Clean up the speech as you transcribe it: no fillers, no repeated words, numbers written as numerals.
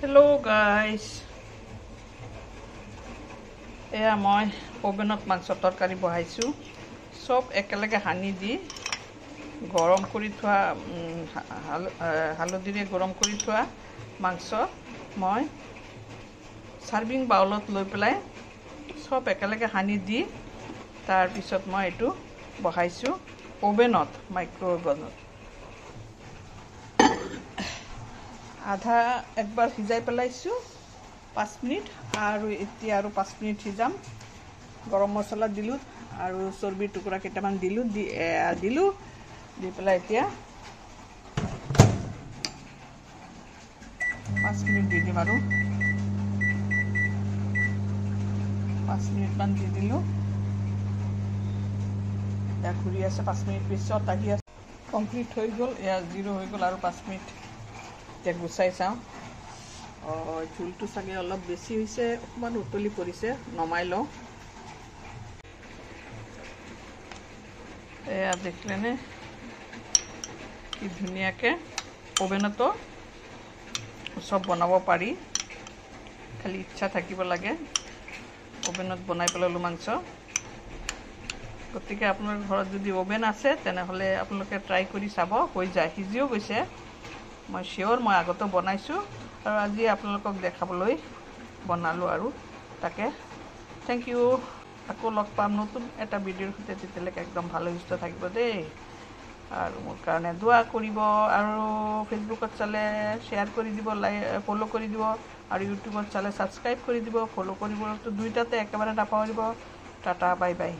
Hello guys, এয়া মই ওভেনত মাংস তৰকাৰী বহাইছো সব একেলগে হানি দি গৰম কৰি থোৱা হালধিৰে গৰম কৰি থোৱা মাংস মই সাৰ্ভিং বাউলত লৈ পেলাই সব একেলগে হানি দি তাৰ পিছত মই এটো বহাইছো ওভেনত মাইক্ৰ'ওভেনত আধা একবাৰ সিজাই পেলাইছো 5 মিনিট আৰু এতিয়া আৰু 5 মিনিট সিজাম গৰম মছলা দিলু আৰু চৰ্বি টুকুৰা কেটামান দিলু দি পেলাই এতিয়া 5 মিনিট দি দিম আৰু 5 মিনিট মান দি দিলু এটা ঘুৰি আছে 5 মিনিট পিছত আহি আছে কমপ্লিট হৈ গল এয়া জিৰো হৈ গল আৰু 5 মিনিট তে গুছাই চাও ঝুলটো সাগে অলপ বেছি হৈছে অকমান উতলি পৰিছে নমাই লও এয়া দেখলেনে কি ধুনিয়াকে ওভেনতো সব বনাব পাৰি খালি ইচ্ছা থাকিব লাগে ওভেনত বনাই পেলালো মাংস গতিকে আপোনাৰ ঘৰত যদি ওভেন আছে তেনে হলে আপোনালোকে ট্ৰাই কৰি চাব হৈ যায় হিজিও গৈছে মই শিওৰ মই আগতো বনাইছো আৰু আজি আপোনালোকক দেখাবলৈ বনালো আৰু তাকে থ্যাংক ইউ আকৌ লগ পাম নতুন এটা ভিডিওৰ সৈতে তেতিয়ালৈকে একদম ভালো সুস্থ থাকিব দেই আৰু মোৰ কাৰণে দোয়া কৰিব আৰু ফেসবুকত চালে শেয়াৰ কৰি দিব ফলো কৰি দিব আৰু ইউটিউবত চালে সাবস্ক্ৰাইব কৰি দিব ফলো কৰিব তো দুইটাতে একেবাৰে নাপাহৰিব টাটা বাই বাই